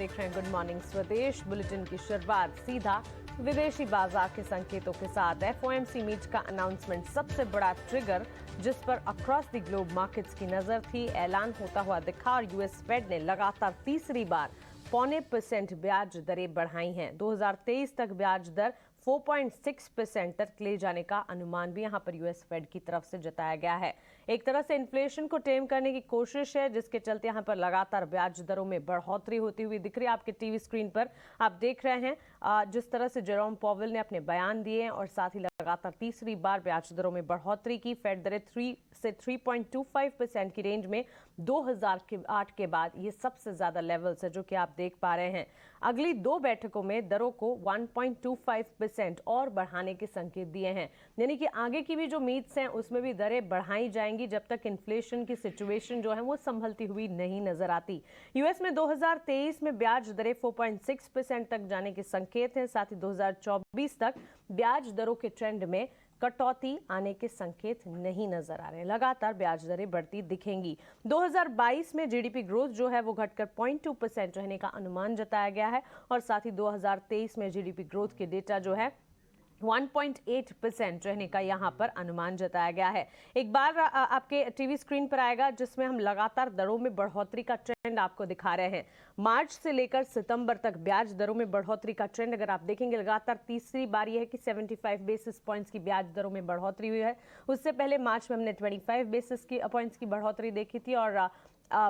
देख रहे हैं गुड मॉर्निंग स्वदेश बुलेटिन की शुरुआत सीधा विदेशी बाजार के संकेतों के साथ। एफओएमसी मीट का अनाउंसमेंट सबसे बड़ा ट्रिगर जिस पर अक्रॉस द ग्लोब मार्केट्स की नजर थी, ऐलान होता हुआ दिखा और यूएस फेड ने लगातार तीसरी बार 0.25% ब्याज दरें बढ़ाई हैं। 2023 तक ब्याज दर 4.6% तक ले जाने का अनुमान भी यहां पर यूएस फेड की तरफ से जताया गया है। एक तरह से इन्फ्लेशन को टेम करने की कोशिश है, जिसके चलते यहां पर लगातार ब्याज दरों में बढ़ोतरी होती हुई दिख रही है। आपके टीवी स्क्रीन पर आप देख रहे हैं जिस तरह से जेरोम पॉवेल ने अपने बयान दिए और साथ ही लगातार तीसरी बार ब्याज दरों में बढ़ोतरी की। फेड दरें 3 से 3.25% की रेंज में 2008 के बाद ये सबसे ज्यादा लेवल्स है जो कि आप देख पा रहे हैं। अगली 2 बैठकों में दरों को 1.25% और बढ़ाने के संकेत दिए हैं, यानी कि आगे की भी जो मीट्स हैं उसमें भी दरें बढ़ाई जाएंगी जब तक इन्फ्लेशन की सिचुएशन जो है वो संभलती हुई नहीं नजर आती। यूएस में 2023 में ब्याज दरें 4.6% तक जाने के संकेत हैं। साथ ही 2024 तक ब्याज दरों के ट्रेंड में कटौती आने के संकेत नहीं नजर आ रहे हैं। लगातार ब्याज दरें बढ़ती दिखेंगी। 2022 में जीडीपी ग्रोथ जो है वो घटकर 0.2% रहने का अनुमान जताया गया है और साथ ही 2023 में जीडीपी ग्रोथ के डेटा जो है 1.8% रहने का यहां पर अनुमान जताया गया है। एक बार आपके टीवी स्क्रीन पर आएगा जिसमें हम लगातार दरों में बढ़ोतरी का ट्रेंड आपको दिखा रहे हैं। मार्च से लेकर सितंबर तक ब्याज दरों में बढ़ोतरी का ट्रेंड अगर आप देखेंगे, लगातार तीसरी बार यह है कि 75 बेसिस पॉइंट्स की ब्याज दरों में बढ़ोतरी हुई है। उससे पहले मार्च में हमने 25 बेसिस पॉइंट्स की बढ़ोतरी देखी थी और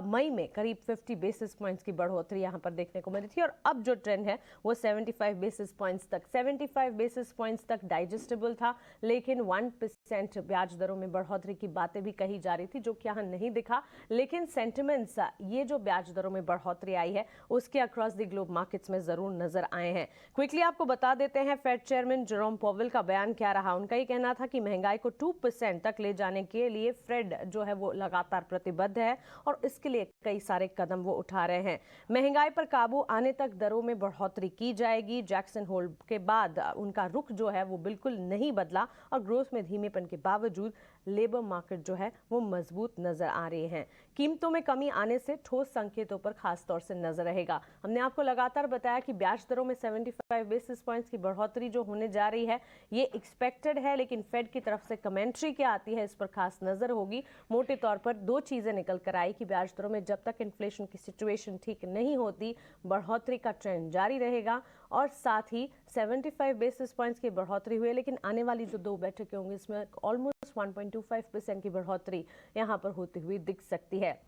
मई में करीब 50 बेसिस पॉइंट्स की बढ़ोतरी यहां पर देखने को मिली थी और अब जो ट्रेंड है वो 75 बेसिस पॉइंट्स तक 75 बेसिस पॉइंट्स तक डाइजेस्टेबल था, लेकिन 1% ब्याज दरों में बढ़ोतरी की बातें भी कही जा रही थी जो कि यहां नहीं दिखा। लेकिन सेंटिमेंट्स ये जो ब्याज दरों में बढ़ोतरी आई है उसके अक्रॉस द ग्लोब मार्केट्स में जरूर नजर आए हैं। क्विकली आपको बता देते हैं फेड चेयरमैन जेरोम पॉवेल का बयान क्या रहा। उनका ये कहना था कि महंगाई को 2% तक ले जाने के लिए फेड जो है वो लगातार प्रतिबद्ध है और इसके लिए कई सारे कदम वो उठा रहे हैं। महंगाई पर काबू आने तक दरों में बढ़ोतरी की जाएगी। जैक्सन होल के बाद उनका रुख जो है वो बिल्कुल नहीं बदला और ग्रोथ में धीमेपन के बावजूद लेबर मार्केट जो है वो मजबूत नजर आ रही है। कीमतों में कमी आने से ठोस संकेतों पर खास तौर से नजर रहेगा। हमने आपको लगातार बताया कि ब्याज दरों में 75 बेसिस पॉइंट्स की बढ़ोतरी जो होने जा रही है ये एक्सपेक्टेड है, लेकिन फेड की तरफ से कमेंट्री क्या आती है इस पर खास नजर होगी। मोटे तौर पर 2 चीजें निकल कर आई कि ब्याज दरों में जब तक इन्फ्लेशन की सिचुएशन ठीक नहीं होती बढ़ोतरी का ट्रेंड जारी रहेगा और साथ ही 75 बेसिस पॉइंट्स की बढ़ोतरी हुई, लेकिन आने वाली जो 2 बैठकें होंगी इसमें ऑलमोस्ट 1.25% की बढ़ोतरी यहां पर होती हुई दिख सकती है।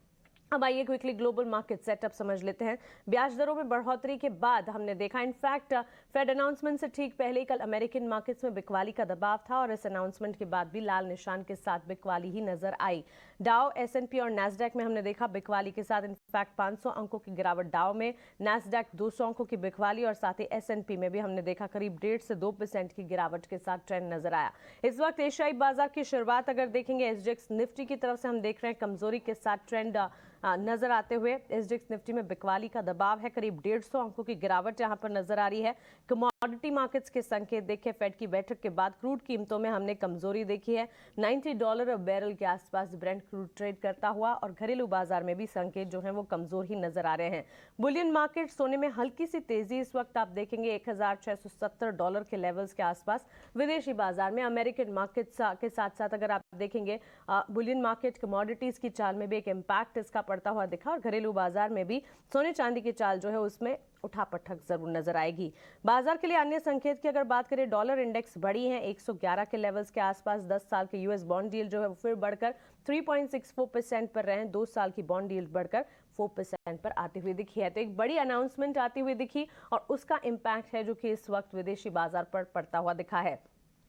अब आइए क्विकली ग्लोबल मार्केट सेटअप समझ लेते हैं। ब्याज दरों में बढ़ोतरी के बाद हमने देखा इनफैक्ट फेड अनाउंसमेंट से ठीक पहले ही कल अमेरिकन मार्केट्स में बिकवाली का दबाव था और इस अनाउंसमेंट के बाद भी लाल निशान के साथ बिकवाली ही नजर आई। डाउ, एसएनपी और नैस्डैक में हमने देखा बिकवाली के साथ इनफैक्ट 500 अंकों की गिरावट डाउ में, नैस्डैक 200 अंकों की बिकवाली और साथ ही एसएनपी में भी हमने देखा करीब 1.5 से 2% की गिरावट के साथ ट्रेंड नजर आया। इस वक्त एशियाई बाजार की शुरुआत अगर देखेंगे एसजीएक्स निफ्टी की तरफ से हम देख रहे हैं कमजोरी के साथ ट्रेंड नजर आते हुए। एसजीएक्स निफ्टी में बिकवाली का दबाव है, करीब 150 अंकों की गिरावट यहां पर नजर आ रही है। कमोडिटी मार्केट्स के संकेत देखें, फेड की बैठक के बाद क्रूड कीमतों में हमने कमजोरी देखी है। $90 बैरल के आसपास ब्रेंट क्रूड ट्रेड करता हुआ और घरेलू बाजार में भी संकेत जो है वो कमजोर ही नजर आ रहे हैं। बुलियन मार्केट सोने में हल्की सी तेजी इस वक्त आप देखेंगे $1670 के लेवल्स के आसपास। विदेशी बाजार में अमेरिकन मार्केट्स के साथ साथ अगर आप देखेंगे बुलियन मार्केट कमोडिटीज की चाल में भी एक इम्पैक्ट इसका पड़ता हुआ दिखा और घरेलू बाजार में भी सोने चांदी की चाल जो है उसमें उठापटक जरूर नजर आएगी। बाजार के लिए अन्य संकेत की अगर बात करें, डॉलर इंडेक्स बढ़ी है 111 के लेवल्स के आसपास। 10 साल के यूएस बॉन्ड डील जो है वो फिर बढ़कर 3.64% पर रहे। 2 साल की बॉन्ड डील बढ़कर 4% पर आती हुई दिखी है। तो एक बड़ी अनाउंसमेंट आती हुई दिखी और उसका इम्पैक्ट है जो कि इस वक्त विदेशी बाजार पर पड़ता हुआ दिखा है।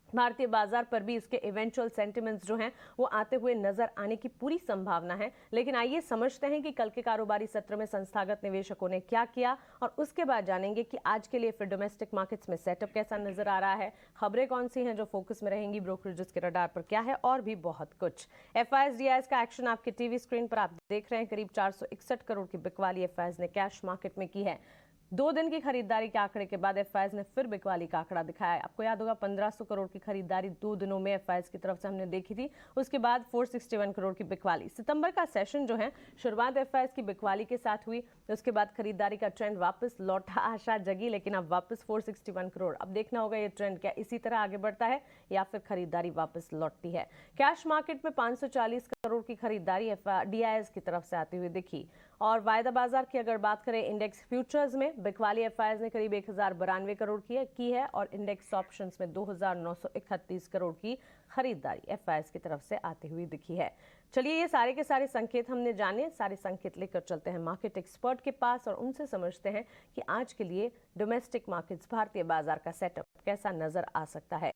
भारतीय बाजार पर भी इसके इवेंचुअल सेंटिमेंट्स जो हैं वो आते हुए नजर आने की पूरी संभावना है। लेकिन आइए समझते हैं कि कल के कारोबारी सत्र में संस्थागत निवेशकों ने क्या किया और उसके बाद जानेंगे कि आज के लिए फिर डोमेस्टिक मार्केट्स में सेटअप कैसा नजर आ रहा है, खबरें कौन सी हैं जो फोकस में रहेंगी, ब्रोकरेजेस के रडार पर क्या है और भी बहुत कुछ। एफआईएस डीआईएस का एक्शन आपके टीवी स्क्रीन पर आप देख रहे हैं। करीब 461 करोड़ की बिकवाली एफआईएस ने कैश मार्केट में की है। 2 दिन की खरीदारी के आंकड़े के बाद एफआईएस ने फिर बिकवाली का आंकड़ा दिखाया है। आपको याद होगा 1500 करोड़ की खरीदारी 2 दिनों में एफआईएस की तरफ से हमने देखी थी, उसके बाद 461 करोड़ की बिकवाली। सितंबर का सेशन जो है शुरुआत एफआईएस की बिकवाली के साथ हुई, उसके बाद खरीदारी का ट्रेंड वापस लौटा, आशा जगी, लेकिन अब वापस 461 करोड़। अब देखना होगा ये ट्रेंड क्या इसी तरह आगे बढ़ता है या फिर खरीदारी वापस लौटती है। कैश मार्केट में 540 करोड़ की खरीदारी डीआईएस की तरफ से आती हुई दिखी। और वायदा बाजार की अगर बात करें, इंडेक्स फ्यूचर्स में बिकवाली एफआईएस ने करीब 1092 करोड़ की है और इंडेक्स ऑप्शंस में 2931 करोड़ की खरीदारी एफआईएस की तरफ से आती हुई दिखी है। चलिए, ये सारे के सारे संकेत हमने जाने, सारे संकेत लेकर चलते हैं मार्केट एक्सपर्ट के पास और उनसे समझते हैं कि आज के लिए डोमेस्टिक मार्केट्स, भारतीय बाजार का सेटअप कैसा नजर आ सकता है।